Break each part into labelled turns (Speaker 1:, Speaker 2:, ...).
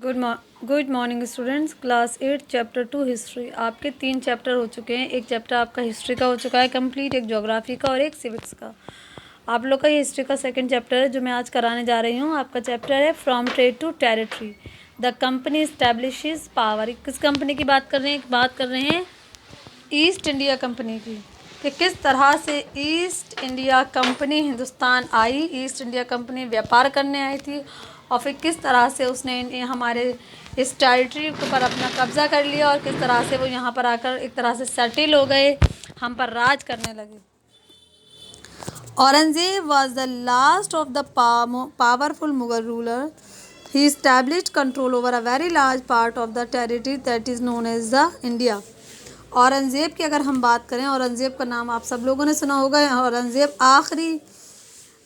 Speaker 1: Good morning students. Class 8 chapter 2 history. आपके 3 chapter हो चुके हैं। एक चैप्टर आपका हिस्ट्री का हो चुका है कंप्लीट, एक ज्योग्राफी का और एक सिविक्स का। आप लोग का ये हिस्ट्री का सेकंड चैप्टर है जो मैं आज कराने जा रही हूँ। आपका चैप्टर है from trade to territory, the company establishes power. किस कंपनी की बात कर रहे हैं ईस्ट इंडिया कंपनी की, कि किस तरह से ईस्ट इंडिया कंपनी हिंदुस्तान आई। ईस्ट इंडिया कंपनी व्यापार करने आई थी और फिर किस तरह से उसने हमारे इस टेरिटरी पर अपना कब्जा कर लिया और किस तरह से वो यहाँ पर आकर एक तरह से सेटल हो गए, हम पर राज करने लगे। Aurangzeb was the last of the powerful Mughal ruler. He established control over a very large part of the territory that is known as the India. Aurangzeb की अगर हम बात करें, औरंगज़ेब का नाम आप सब लोगों ने सुना होगा। औरंगज़ेब आखिरी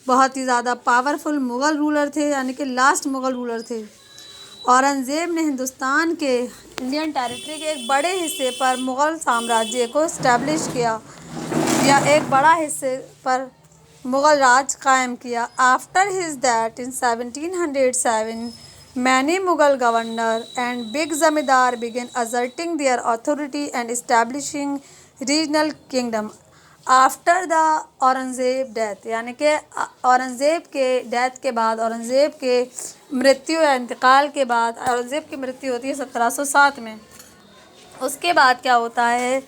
Speaker 1: बहुत ही ज़्यादा पावरफुल मुग़ल रूलर थे, यानी कि लास्ट मुग़ल रूलर थे। औरंगज़ेब ने हिंदुस्तान के इंडियन टेरिटरी के एक बड़े हिस्से पर मुग़ल साम्राज्य को इस्टेब्लिश किया, या एक बड़ा हिस्से पर मुग़ल राज कायम किया। After his that in 1707 many Mughal governor and big zamindar began asserting their authority and establishing regional kingdom. After the Aurangzeb death, यानी कि औरंगज़ेब के डेथ के बाद, औरंगज़ेब के मृत्यु या इंतकाल के बाद, औरंगज़ेब की मृत्यु होती है 1707 में। उसके बाद क्या होता है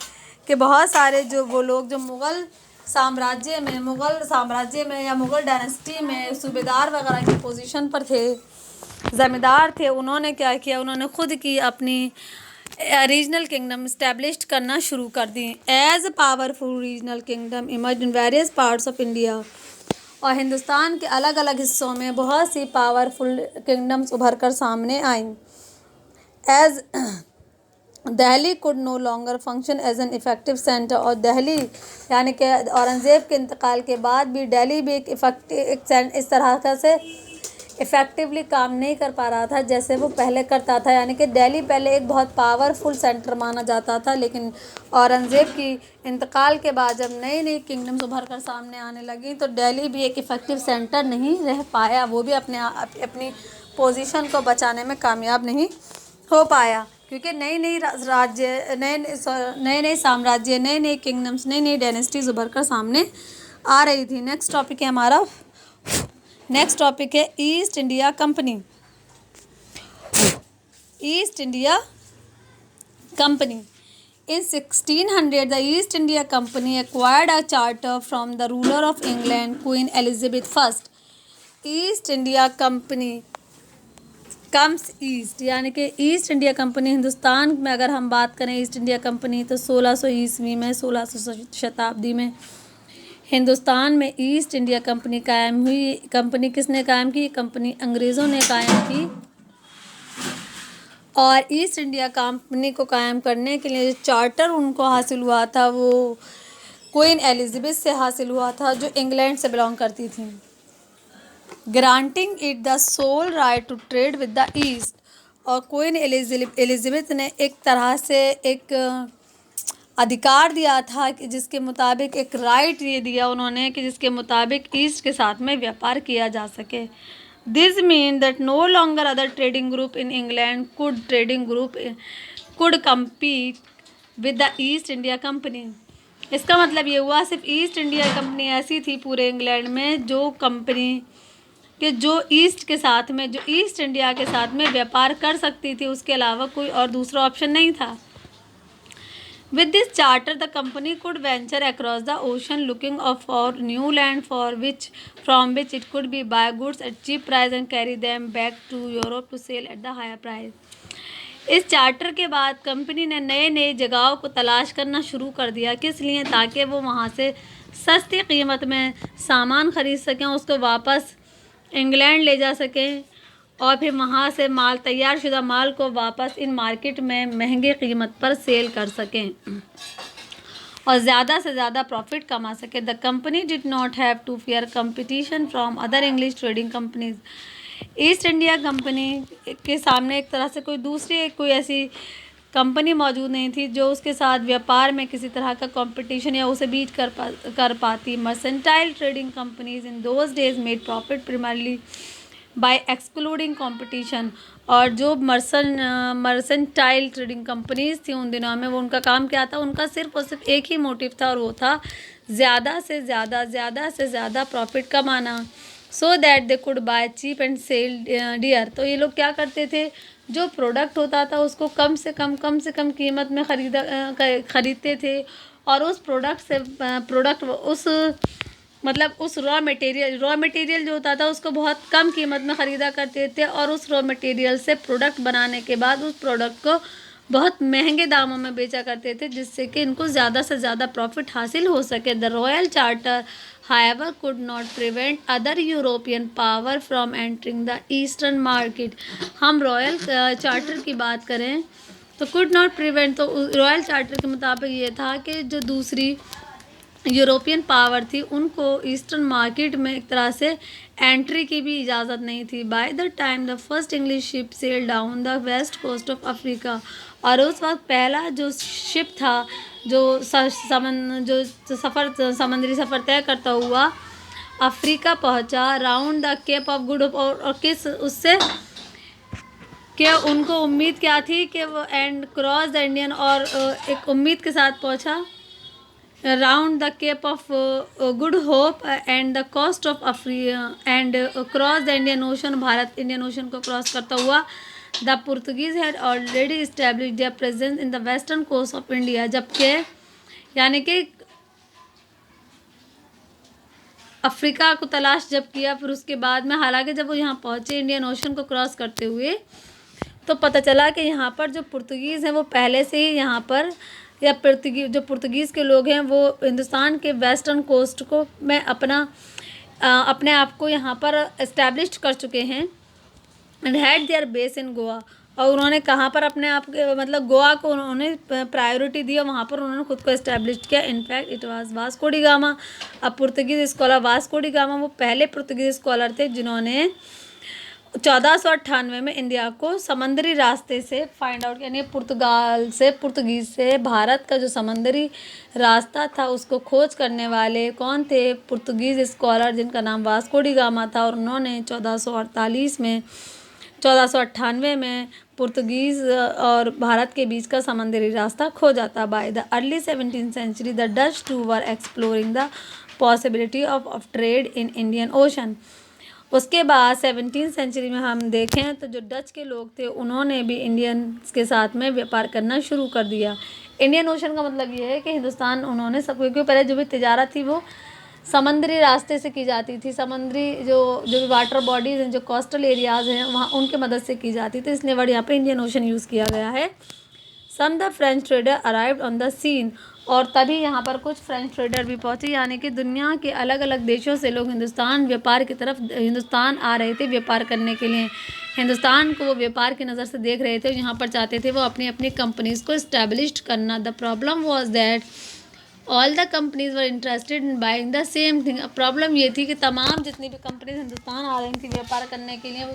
Speaker 1: कि बहुत सारे जो वो लोग जो मुग़ल साम्राज्य में या मुग़ल डायनेस्टी में सूबेदार वगैरह की पोजीशन पर थे, ज़मींदार थे, उन्होंने क्या किया, उन्होंने खुद की अपनी रीजनल किंगडम इस्टेब्लिश करना शुरू कर दी। As powerful regional kingdom emerge in various parts of India. और हिंदुस्तान के अलग अलग हिस्सों में बहुत सी पावरफुल किंगडम्स उभर कर सामने आईं। As Delhi could no longer function as an effective centre. और दिल्ली यानी कि औरंगज़ेब के इंतकाल के बाद भी दिल्ली भी इस तरह से इफ़ेक्टिवली काम नहीं कर पा रहा था जैसे वो पहले करता था। यानी कि दिल्ली पहले एक बहुत पावरफुल सेंटर माना जाता था, लेकिन औरंगज़ेब की इंतकाल के बाद जब नई नई किंगडम्स उभर कर सामने आने लगी तो दिल्ली भी एक इफ़ेक्टिव सेंटर नहीं रह पाया, वो भी अपनी पोजीशन को बचाने में कामयाब नहीं हो पाया, क्योंकि नई नई साम्राज्य, नई नई किंगडम्स, नई नई डायनेस्टीज उभर कर सामने आ रही थी। नेक्स्ट टॉपिक है East India company. East India company in 1600 the East India Company acquired a charter from the ruler of England Queen Elizabeth I. East India company comes east, यानी कि ईस्ट इंडिया कंपनी हिंदुस्तान में अगर हम बात करें east India company तो 1600 ईस्वी में, 1600 शताब्दी में हिंदुस्तान में ईस्ट इंडिया कंपनी कायम हुई। कंपनी किसने कायम की? कंपनी अंग्रेज़ों ने कायम की। और ईस्ट इंडिया कंपनी को कायम करने के लिए जो चार्टर उनको हासिल हुआ था वो क्वीन एलिज़ाबेथ से हासिल हुआ था, जो इंग्लैंड से बिलोंग करती थी। Granting it the sole right to trade with the east. और क्वीन एलिज़ाबेथ ने एक तरह से एक अधिकार दिया था कि जिसके मुताबिक एक राइट ये दिया उन्होंने कि जिसके मुताबिक ईस्ट के साथ में व्यापार किया जा सके। This mean that no longer other trading group in England could compete with the East India Company. इसका मतलब ये हुआ सिर्फ ईस्ट इंडिया कंपनी ऐसी थी पूरे इंग्लैंड में जो कंपनी कि जो ईस्ट इंडिया के साथ में व्यापार कर सकती थी, उसके अलावा कोई और दूसरा ऑप्शन नहीं था। With this charter, the company could venture across the ocean looking for new land from which it could be buy goods at cheap price and carry them back to Europe to sell at the higher price. इस charter के बाद company ने नए नए जगहों को तलाश करना शुरू कर दिया। किस लिए? ताकि वो वहाँ से सस्ती कीमत में सामान ख़रीद सकें, उसको वापस इंग्लैंड ले जा सकें और फिर वहाँ से तैयार शुदा माल को वापस इन मार्केट में महंगी कीमत पर सेल कर सकें और ज़्यादा से ज़्यादा प्रॉफिट कमा सकें। The company did not have to fear competition from other English trading companies. East India Company के सामने एक तरह से कोई ऐसी कंपनी मौजूद नहीं थी जो उसके साथ व्यापार में किसी तरह का कंपटीशन या उसे बीट कर पाती। Mercantile trading companies in those days made profit primarily bye excluding competition. और जो मर्सेंटाइल ट्रेडिंग कंपनीज थी उन दिनों में, वो उनका काम क्या था, उनका सिर्फ और सिर्फ एक ही मोटिव था, और वो था ज़्यादा से ज़्यादा प्रॉफिट कमाना, so that they could buy cheap and sell dear. तो ये लोग क्या करते थे, जो प्रोडक्ट होता था उसको कम से कम कीमत में खरीदते थे, और उस प्रोडक्ट उस मतलब उस रॉ मटेरियल जो होता था उसको बहुत कम कीमत में ख़रीदा करते थे, और उस रॉ मटेरियल से प्रोडक्ट बनाने के बाद उस प्रोडक्ट को बहुत महंगे दामों में बेचा करते थे, जिससे कि इनको ज़्यादा से ज़्यादा प्रॉफिट हासिल हो सके। The royal charter however could not prevent other European power from entering the eastern market. हम रॉयल चार्टर की बात करें तो कुड नॉट प्रिवेंट, तो रॉयल चार्टर के मुताबिक ये था कि जो दूसरी यूरोपियन पावर थी उनको ईस्टर्न मार्केट में एक तरह से एंट्री की भी इजाज़त नहीं थी। By the time the first English ship sail down the west coast of Africa, और उस वक्त पहला जो शिप था जो समुद्री सफ़र तय करता हुआ अफ्रीका पहुंचा, round the Cape of Good Hope, और किस उससे कि उनको उम्मीद क्या थी कि वो एंड क्रॉस द इंडियन, और एक उम्मीद के साथ पहुंचा round the Cape of Good Hope and the coast of and cross the Indian Ocean, Bharat Indian Ocean को क्रॉस करता हुआ। The Portuguese had already establish their presence in the western coast of India, जबकि यानी कि Africa को तलाश जब किया, फिर उसके बाद में हालांकि जब वो यहाँ पहुँचे इंडियन ओशन को क्रॉस करते हुए, तो पता चला कि यहाँ पर जो पुर्तगीज़ हैं वो पहले से ही यहाँ पर, या पुर्तगीज़ के लोग हैं वो हिंदुस्तान के वेस्टर्न कोस्ट को में अपने आप को यहाँ पर इस्टेब्लिश कर चुके हैं, and had there base in Goa. और उन्होंने कहाँ पर अपने आप के मतलब गोवा को उन्होंने प्रायोरिटी दी, और वहाँ पर उन्होंने खुद को इस्टेब्लिश किया। In fact it was Vasco da Gama. अब Portuguese scholar Vasco da Gama वो पहले पुर्तगीज़ स्कॉलर थे जिन्होंने 1498 में इंडिया को समंदरी रास्ते से फाइंड आउट, यानी पुर्तगीज़ से भारत का जो समंदरी रास्ता था उसको खोज करने वाले कौन थे, पुर्तगीज़ स्कॉलर जिनका नाम वास्को डी गामा था। और उन्होंने 1498 में पुर्तगीज़ और भारत के बीच का समंदरी रास्ता खोजा था। By the early 17th century the Dutch too were exploring the possibility of trade in Indian Ocean. उसके बाद 17th सेंचुरी में हम देखें तो जो डच के लोग थे उन्होंने भी इंडियंस के साथ में व्यापार करना शुरू कर दिया। इंडियन ओशन का मतलब ये है कि हिंदुस्तान उन्होंने सब, क्योंकि पहले जो भी तिजारत थी वो समंदरी रास्ते से की जाती थी, समुद्री जो भी वाटर बॉडीज़ हैं, जो कोस्टल एरियाज़ हैं वहाँ उनके मदद से की जाती थी, इसलिए वर्ड यहाँ पे इंडियन ओशन यूज़ किया गया है। Some the French trader arrived on the scene, और तभी यहाँ पर कुछ फ्रेंच ट्रेडर भी पहुँचे, यानी कि दुनिया के अलग अलग देशों से लोग हिंदुस्तान आ रहे थे व्यापार करने के लिए। हिंदुस्तान को वो व्यापार की नज़र से देख रहे थे, यहाँ पर चाहते थे वो अपनी अपनी कंपनीज़ को इस्टेब्लिश करना। The problem was that all the companies were interested in buying the same thing. अब प्रॉब्लम ये थी कि तमाम जितनी भी कंपनीज हिंदुस्तान आ रही थी व्यापार करने के लिए, वो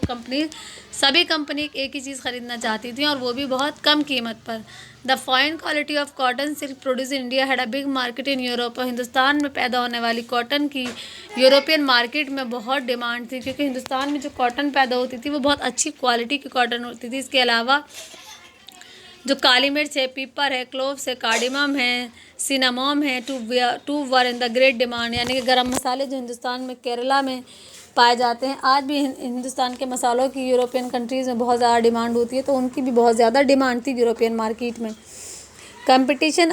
Speaker 1: सभी कंपनी एक ही चीज़ ख़रीदना चाहती थी, और वो भी बहुत कम कीमत पर। The fine quality of cotton silk produce in India had a big market in Europe. Hindustan में पैदा होने वाली कॉटन की यूरोपियन मार्केट में बहुत डिमांड थी, क्योंकि हिंदुस्तान में जो कॉटन पैदा होती थी वो बहुत अच्छी क्वालिटी की कॉटन होती थी। इसके अलावा जो काली मिर्च है, पीपर है, क्लोव्स है, कार्डिमम है, सिनामोम है, too were in the great demand, यानी कि गरम मसाले जो हिंदुस्तान में केरला में पाए जाते हैं। आज भी हिंदुस्तान के मसालों की यूरोपियन कंट्रीज़ में बहुत ज़्यादा डिमांड होती है, तो उनकी भी बहुत ज़्यादा डिमांड थी यूरोपियन मार्केट में। Competition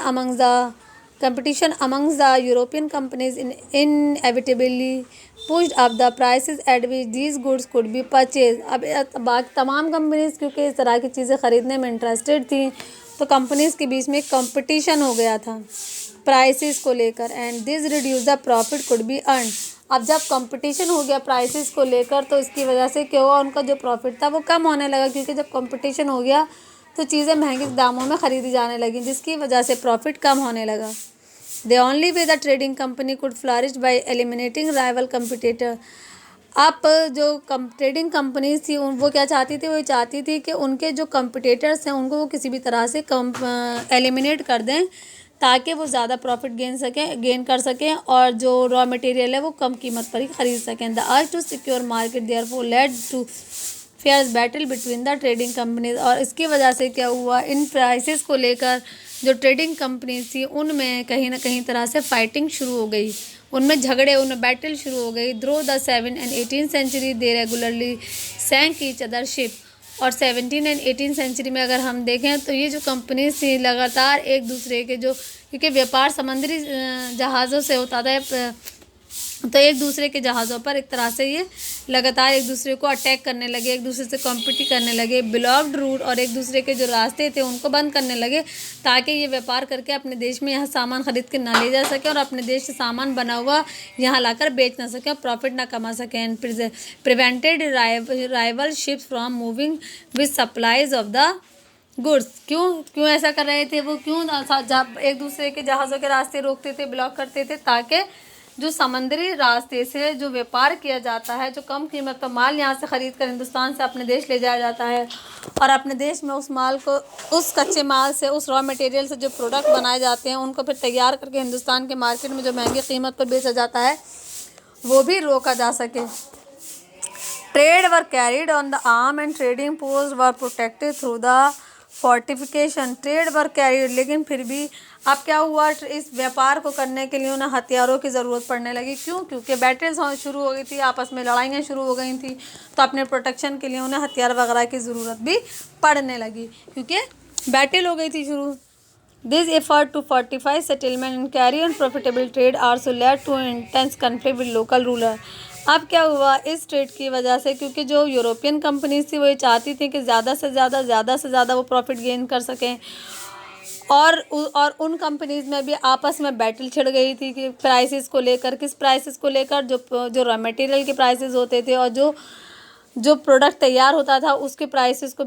Speaker 1: amongst the European companies inevitably pushed up the prices at which these goods could be purchased। अब तमाम कंपनीज क्योंकि इस तरह की चीज़ें ख़रीदने में इंटरेस्टेड थी, तो कंपनीज के बीच में कंपटीशन हो गया था प्राइसेस को लेकर, and this reduce the profit could be earn. अब जब कंपटीशन हो गया प्राइसेस को लेकर, तो इसकी वजह से क्या हुआ, उनका जो प्रॉफिट था वो कम होने लगा, क्योंकि जब कंपटीशन हो गया तो चीज़ें महंगे दामों में ख़रीदी जाने लगी, जिसकी वजह से प्रॉफिट कम होने लगा। The only way the trading company could flourish bye eliminating rival competitor. अब जो ट्रेडिंग कंपनीज थी वो क्या चाहती थी, वो चाहती थी कि उनके जो कंपिटिटर्स हैं उनको वो किसी भी तरह से एलिमिनेट कर दें, ताकि वो ज़्यादा प्रॉफिट गेन कर सकें और जो रॉ मटेरियल है वो कम कीमत पर ही खरीद सकें। The urge to secure market therefore led to fierce battle between the trading companies. और इसकी वजह से क्या हुआ, इन प्राइसेस को लेकर जो ट्रेडिंग कंपनीज थी उनमें कहीं ना कहीं तरह से फाइटिंग शुरू हो गई, उनमें झगड़े, उनमें बैटल शुरू हो गई। Through the 7 and 18th century they regularly sank each other ship. और 17 and 18 सेंचुरी में अगर हम देखें तो ये जो कंपनीज थी लगातार एक दूसरे के जो, क्योंकि व्यापार समुद्री जहाज़ों से होता था, तो एक दूसरे के जहाज़ों पर एक तरह से ये लगातार एक दूसरे को अटैक करने लगे, एक दूसरे से कॉम्पिट करने लगे। ब्लॉक्ड रूट और एक दूसरे के जो रास्ते थे उनको बंद करने लगे ताकि ये व्यापार करके अपने देश में यहाँ सामान खरीद के ना ले जा सके और अपने देश से सामान बना हुआ यहाँ लाकर बेच ना सके और प्रॉफिट ना कमा सकें। And prevented rival ships from moving with supplies of the goods. क्यों ऐसा कर रहे थे वो, क्यों एक दूसरे के जहाज़ों के रास्ते रोकते थे, ब्लॉक करते थे, ताकि जो समुद्री रास्ते से जो व्यापार किया जाता है, जो कम कीमत पर माल यहाँ से ख़रीद कर हिंदुस्तान से अपने देश ले जाया जाता है और अपने देश में उस माल को, उस कच्चे माल से, उस रॉ मटेरियल से जो प्रोडक्ट बनाए जाते हैं उनको फिर तैयार करके हिंदुस्तान के मार्केट में जो महंगी कीमत पर बेचा जाता है वो भी रोका जा सके। Trade were carried on the arm and trading post were protected through the fortification. Trade were carried, लेकिन फिर भी अब क्या हुआ, इस व्यापार को करने के लिए उन्हें हथियारों की ज़रूरत पड़ने लगी। क्योंकि बैटल्स शुरू हो गई थी, आपस में लड़ाइयाँ शुरू हो गई थी, तो अपने प्रोटेक्शन के लिए उन्हें हथियार वगैरह की ज़रूरत भी पड़ने लगी क्योंकि बैटल हो गई थी शुरू। This effort to fortify settlement and carry on profitable trade also led to intense conflict with local ruler. अब क्या हुआ, इस ट्रेड की वजह से, क्योंकि जो यूरोपियन कंपनीज थी वो ये चाहती थी कि ज़्यादा से ज़्यादा वो प्रॉफिट गेन कर सकें और उन कंपनीज में भी आपस में बैटल छिड़ गई थी कि प्राइसेस को लेकर, किस प्राइसेस को लेकर, जो रॉ मटेरियल के प्राइसेस होते थे और जो प्रोडक्ट तैयार होता था उसके प्राइसेस को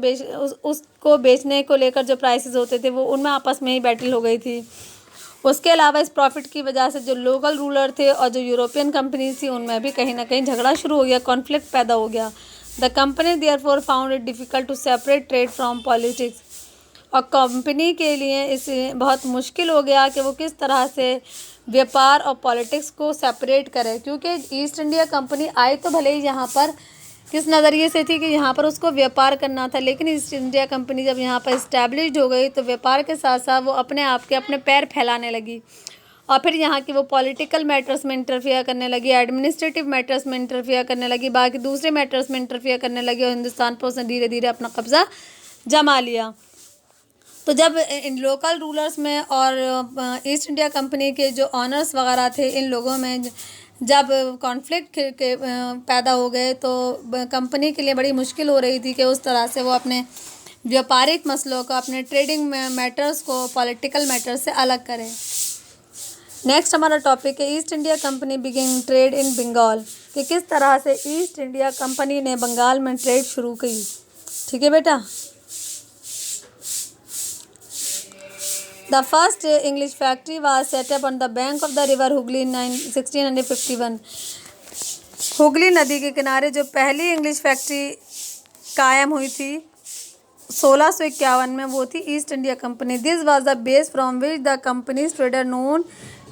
Speaker 1: उसको बेचने को लेकर जो प्राइसेस होते थे वो उनमें आपस में ही बैटल हो गई थी। उसके अलावा इस प्रॉफिट की वजह से जो लोकल रूलर थे और जो यूरोपियन कंपनीज थी उनमें भी कहीं ना कहीं झगड़ा शुरू हो गया, कॉन्फ्लिक्ट पैदा हो गया। The company therefore found it difficult to separate trade from politics. और कंपनी के लिए इसे बहुत मुश्किल हो गया कि वो किस तरह से व्यापार और पॉलिटिक्स को सेपरेट करे, क्योंकि ईस्ट इंडिया कंपनी आई तो भले ही यहाँ पर किस नज़रिए से थी कि यहाँ पर उसको व्यापार करना था, लेकिन ईस्ट इंडिया कंपनी जब यहाँ पर इस्टेब्लिश्ड हो गई तो व्यापार के साथ साथ वो अपने आप के अपने पैर फैलाने लगी और फिर यहाँ की वो पॉलिटिकल मैटर्स में इंटरफेयर करने लगी, एडमिनिस्ट्रेटिव मैटर्स में इंटरफेयर करने लगी, बाकी दूसरे मैटर्स में इंटरफेयर करने लगी और हिंदुस्तान पर उसने धीरे धीरे अपना कब्ज़ा जमा लिया। तो जब इन लोकल रूलर्स में और ईस्ट इंडिया कंपनी के जो ऑनर्स वगैरह थे, इन लोगों में जब कॉन्फ्लिक्ट के पैदा हो गए तो कंपनी के लिए बड़ी मुश्किल हो रही थी कि उस तरह से वो अपने व्यापारिक मसलों को, अपने ट्रेडिंग मैटर्स को पॉलिटिकल मैटर्स से अलग करें। नेक्स्ट हमारा टॉपिक है East India Company begin trade in Bengal, कि किस तरह से ईस्ट इंडिया कंपनी ने बंगाल में ट्रेड शुरू की। ठीक है बेटा। The first English factory was set up on the bank of the river Hooghly in 1651। Hooghly नदी के किनारे जो पहली इंग्लिश फैक्ट्री कायम हुई थी 1651 में, वो थी east India company. This was the base from which the companies trader known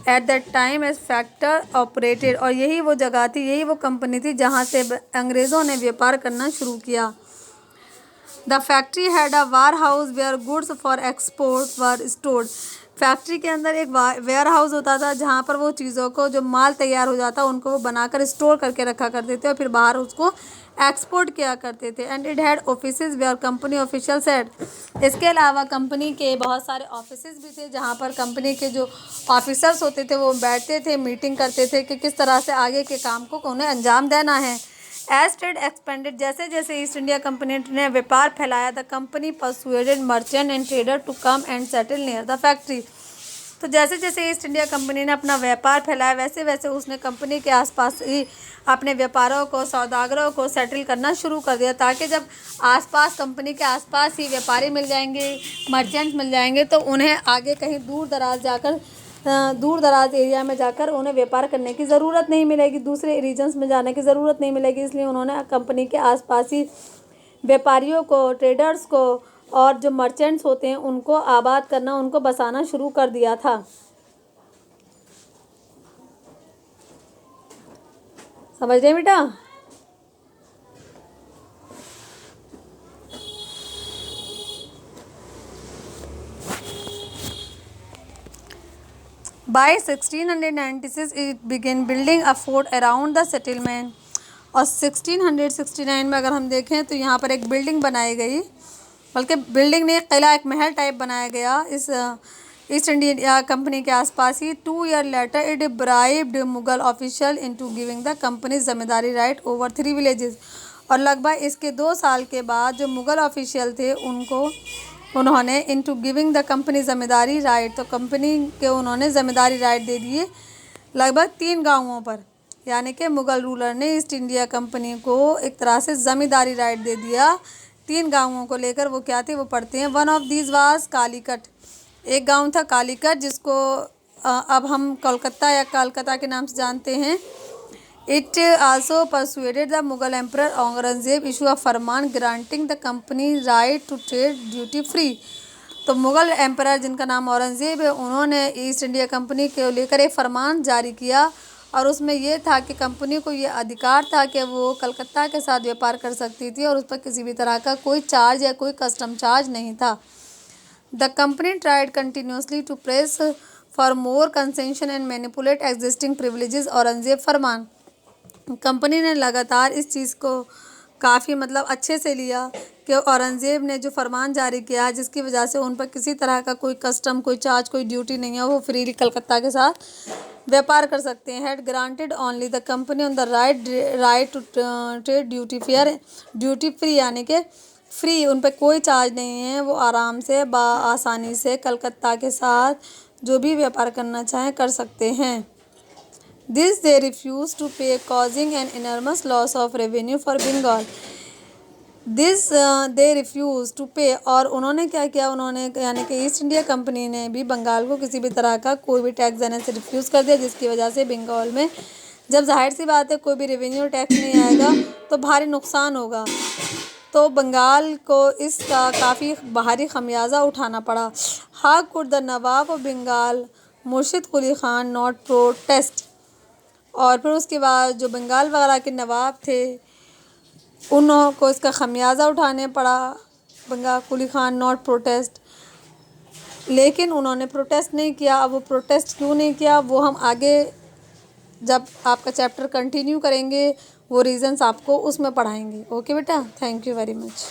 Speaker 1: at that time age factor operated. और यही वो जगह थी, यही वो कंपनी थी जहाँ से अंग्रेज़ों ने व्यापार करना शुरू किया। The factory had a warehouse where goods for export were stored. Factory के अंदर एक वेयर हाउस होता था जहाँ पर वो चीज़ों को, जो माल तैयार हो जाता उनको वो बनाकर स्टोर करके रखा करते थे और फिर बाहर उसको एक्सपोर्ट किया करते थे। And it had offices where company official sat. इसके अलावा कंपनी के बहुत सारे ऑफिसेज भी थे जहाँ पर कंपनी के जो ऑफिसर्स होते थे वो बैठते थे, मीटिंग करते थे कि किस तरह से आगे के काम को उन्हें अंजाम देना है। एज ट्रेड एक्सपेंडेड, जैसे जैसे ईस्ट इंडिया कंपनी ने व्यापार फैलाया, the company persuaded merchant and trader to come and settle near the factory. तो जैसे जैसे ईस्ट इंडिया कंपनी ने अपना व्यापार फैलाया वैसे वैसे उसने कंपनी के आसपास ही अपने व्यापारों को, सौदागरों को सेटल करना शुरू कर दिया, ताकि जब आसपास कंपनी के आसपास ही व्यापारी मिल जाएंगे, मर्चेंट मिल जाएंगे, तो उन्हें आगे कहीं दूर दराज एरिया में जाकर उन्हें व्यापार करने की ज़रूरत नहीं मिलेगी, दूसरे रीजन्स में जाने की ज़रूरत नहीं मिलेगी। इसलिए उन्होंने कंपनी के आसपास ही व्यापारियों को, ट्रेडर्स को और जो मर्चेंट्स होते हैं उनको आबाद करना, उनको बसाना शुरू कर दिया था। समझ रहे बेटा? By 1696 it began building a fort around the settlement। और 1669 में अगर हम देखें तो यहाँ पर एक बिल्डिंग बनाई गई, बल्कि बिल्डिंग नहीं, एक किला, एक महल टाइप बनाया गया इस ईस्ट इंडिया कंपनी के आसपास ही। 2 year later it bribed Mughal official into giving the company zamindari right over 3 villages. और लगभग इसके 2 साल के बाद जो मुगल ऑफिशियल थे उन्होंने into giving the company ज़मींदारी right, तो कंपनी के उन्होंने ज़मींदारी राइट दे दिए लगभग 3 गांवों पर। यानी कि मुगल रूलर ने ईस्ट इंडिया कंपनी को एक तरह से ज़मींदारी राइट दे दिया 3 गांवों को लेकर। वो क्या थे वो पढ़ते हैं। One of these was Calicut, एक गांव था कालीकट, जिसको अब हम कोलकाता या कलकत्ता के नाम से जानते हैं। It also persuaded the Mughal emperor Aurangzeb issue a farman granting the company right to trade duty free. तो मुगल एम्परर जिनका नाम औरंगजेब है, उन्होंने ईस्ट इंडिया कंपनी को लेकर एक फरमान जारी किया और उसमें यह था कि कंपनी को ये अधिकार था कि वो कलकत्ता के साथ व्यापार कर सकती थी और उस पर किसी भी तरह का कोई चार्ज या कोई कस्टम चार्ज नहीं था। The company tried continuously to press for more concession and manipulate existing privileges Aurangzeb farman. Company ने लगातार इस चीज़ को काफ़ी अच्छे से लिया कि औरंगज़ेब ने जो फरमान जारी किया, जिसकी वजह से उन पर किसी तरह का कोई कस्टम, कोई चार्ज, कोई ड्यूटी नहीं है, वो फ्रीली कलकत्ता के साथ व्यापार कर सकते हैं। Had granted only the company on the right to trade duty free, यानी कि फ्री, उन पर कोई चार्ज नहीं है, वो आराम से आसानी से कलकत्ता के साथ जो भी व्यापार करना चाहें कर सकते हैं। This they refused to pay, causing an enormous loss of revenue for Bengal। This they refused to pay, और उन्होंने क्या किया, उन्होंने यानी कि ईस्ट इंडिया कंपनी ने भी बंगाल को किसी भी तरह का कोई भी टैक्स देने से रिफ्यूज़ कर दिया, जिसकी वजह से बंगाल में जब जाहिर सी बात है कोई भी रेवेन्यू टैक्स नहीं आएगा तो भारी नुकसान होगा। तो बंगाल को इसका काफ़ी भारी खमियाजा उठाना पड़ा। How could the nawab of Bengal Murshid Quli Khan not protest. और फिर उसके बाद जो बंगाल वगैरह के नवाब थे उनको इसका खमियाजा उठाने पड़ा। बंगाल कुली खान नॉट प्रोटेस्ट, लेकिन उन्होंने प्रोटेस्ट नहीं किया। अब वो प्रोटेस्ट क्यों नहीं किया वो हम आगे जब आपका चैप्टर कंटिन्यू करेंगे वो रीज़न्स आपको उसमें पढ़ाएंगे। ओके बेटा, थैंक यू वेरी मच।